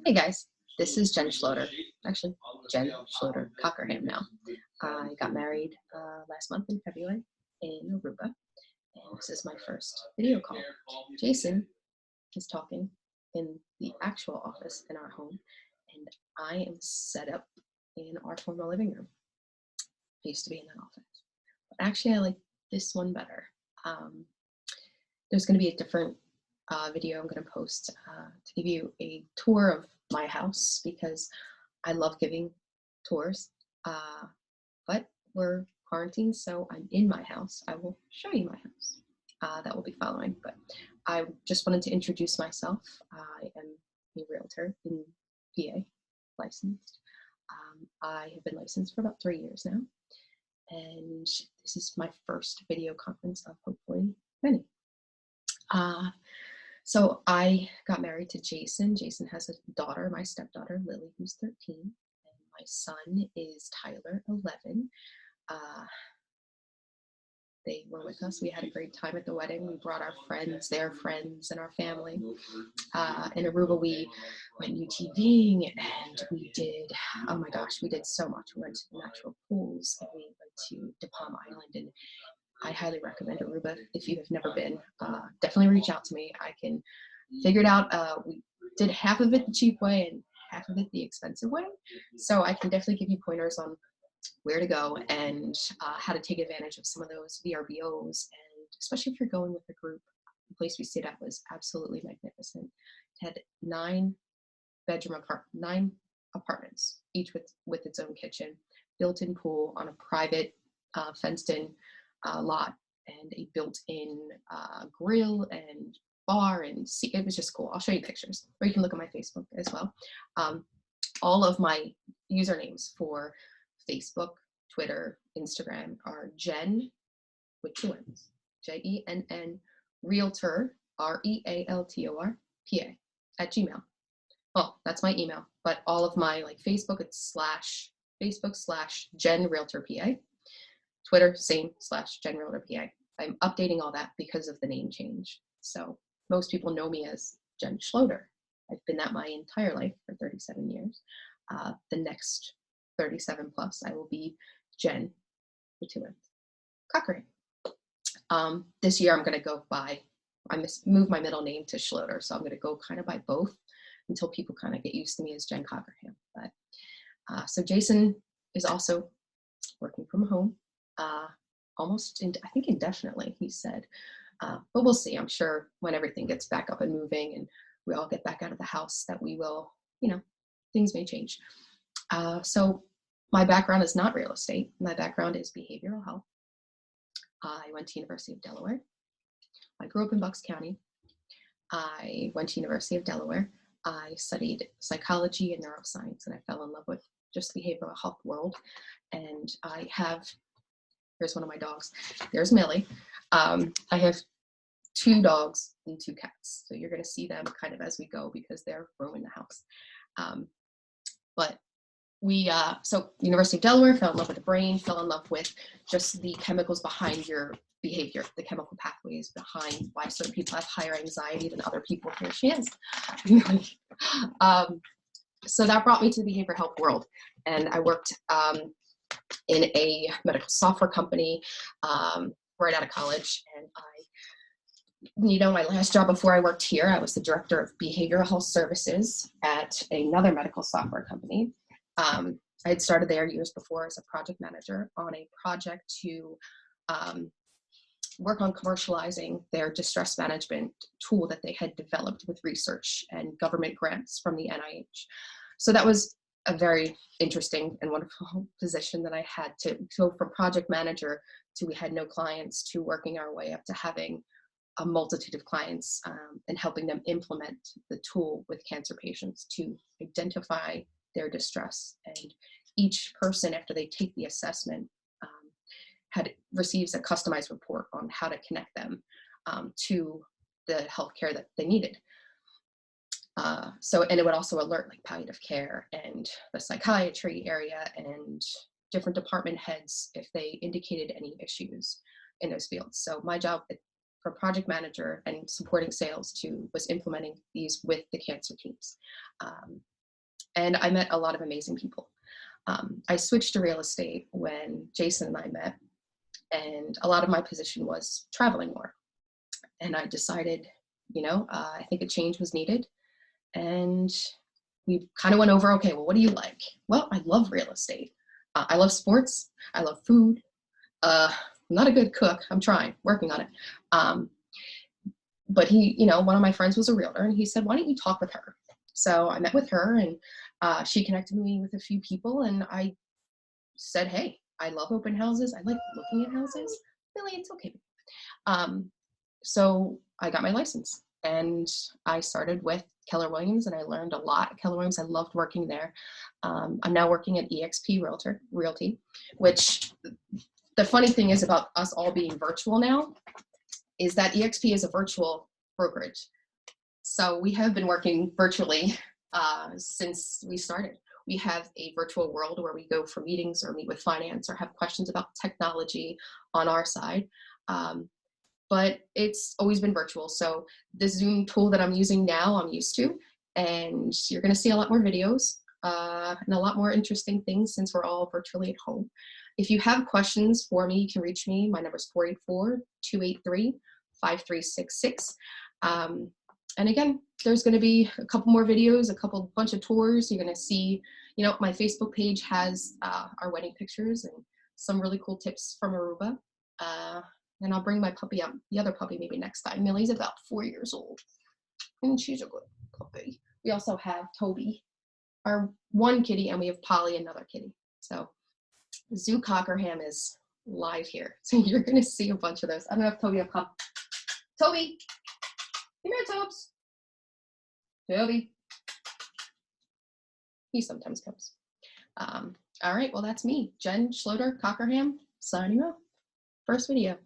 Hey guys, this is Jenn Schloder. Actually, Jenn Schloder Cockerham now. I got married last month in February in Aruba, and this is my first video call. Jason is talking in the actual office in our home, and I am set up in our formal living room. I used to be in that office, but actually I like this one better. There's going to be a different video I'm going to post to give you a tour of my house because I love giving tours, but we're quarantined, so I'm in my house. I will show you my house. That will be following, but I just wanted to introduce myself. I am a realtor in PA, licensed. I have been licensed for about 3 years now, and this is my first video conference of hopefully many. So I got married to Jason. Jason has a daughter, my stepdaughter, Lily, who's 13, and my son is Tyler, 11. They were with us. We had a great time at the wedding. We brought our friends, their friends, and our family. In Aruba, we went UTVing, and we did, oh my gosh, we did so much. We went to the natural pools, and we went to De Palma Island, and I highly recommend Aruba. If you have never been, definitely reach out to me. I can figure it out. We did half of it the cheap way and half of it the expensive way. So I can definitely give you pointers on where to go and how to take advantage of some of those VRBOs. And especially if you're going with a group, the place we stayed at was absolutely magnificent. It had 9 apartments, each with its own kitchen, built-in pool on a private fenced-in lot, and a built-in grill and bar and seat. It was just cool. I'll show you pictures, or you can look at my Facebook as well. All of my usernames for Facebook, Twitter, Instagram are Jenn with 2 N's, Jenn Realtor, Realtor PA @gmail. Well, that's my email, but all of my Facebook, it's /Jenn Realtor PA. Twitter, same /Jenn Realtor PA. I'm updating all that because of the name change. So most people know me as Jenn Schloder. I've been that my entire life for 37 years. The next 37 plus, I will be Jenn with 2 N's Cockerham. This year I'm going to go by, I moved my middle name to Schloder, so I'm going to go kind of by both until people kind of get used to me as Jenn Cockerham. But so Jason is also working from home. Almost, I think indefinitely, he said. But we'll see. I'm sure when everything gets back up and moving and we all get back out of the house that we will, things may change. So my background is not real estate. My background is behavioral health. I went to University of Delaware. I grew up in Bucks County. I went to University of Delaware. I studied psychology and neuroscience, and I fell in love with just the behavioral health world. And I have, here's one of my dogs. There's Millie. I have 2 dogs and 2 cats. So you're going to see them kind of as we go because they're roaming the house. But we, so University of Delaware, fell in love with the brain, fell in love with just the chemicals behind your behavior, the chemical pathways behind why certain people have higher anxiety than other people. Here she is. So that brought me to the behavioral health world. And I worked in a medical software company right out of college. And my last job before I worked here, I was the director of behavioral health services at another medical software company. I had started there years before as a project manager on a project to work on commercializing their distress management tool that they had developed with research and government grants from the NIH. So that was a very interesting and wonderful position that I had to go from project manager to we had no clients to working our way up to having a multitude of clients and helping them implement the tool with cancer patients to identify their distress. And each person, after they take the assessment, receives a customized report on how to connect them to the healthcare that they needed. And it would also alert palliative care and the psychiatry area and different department heads if they indicated any issues in those fields. So my job from project manager and supporting sales was implementing these with the cancer teams. and I met a lot of amazing people. I switched to real estate when Jason and I met, and a lot of my position was traveling more. And I decided, I think a change was needed. And we kind of went over, okay, well, what do you like? Well, I love real estate. I love sports. I love food. I'm not a good cook. I'm trying, working on it. But one of my friends was a realtor, and he said, why don't you talk with her? So I met with her, and she connected me with a few people, and I said, hey, I love open houses. I like looking at houses. Really, it's okay. So I got my license, and I started with Keller Williams, and I learned a lot at Keller Williams. I loved working there. I'm now working at eXp Realty, which the funny thing is about us all being virtual now is that eXp is a virtual brokerage. So we have been working virtually since we started. We have a virtual world where we go for meetings or meet with finance or have questions about technology on our side. But it's always been virtual. So the Zoom tool that I'm using now, I'm used to, and you're going to see a lot more videos and a lot more interesting things since we're all virtually at home. If you have questions for me, you can reach me. My number is 484-283-5366. And again, there's going to be a couple more videos, bunch of tours. You're going to see, my Facebook page has our wedding pictures and some really cool tips from Aruba. And I'll bring my puppy up, the other puppy maybe next time. Millie's about 4 years old, and she's a good puppy. We also have Toby, our one kitty, and we have Polly, another kitty. So Zoo Cockerham is live here. So you're going to see a bunch of those. I don't know if Toby will come. Toby! Come here, Tobes. Toby. He sometimes comes. All right, well, that's me, Jenn Schloder Cockerham, signing off. First video.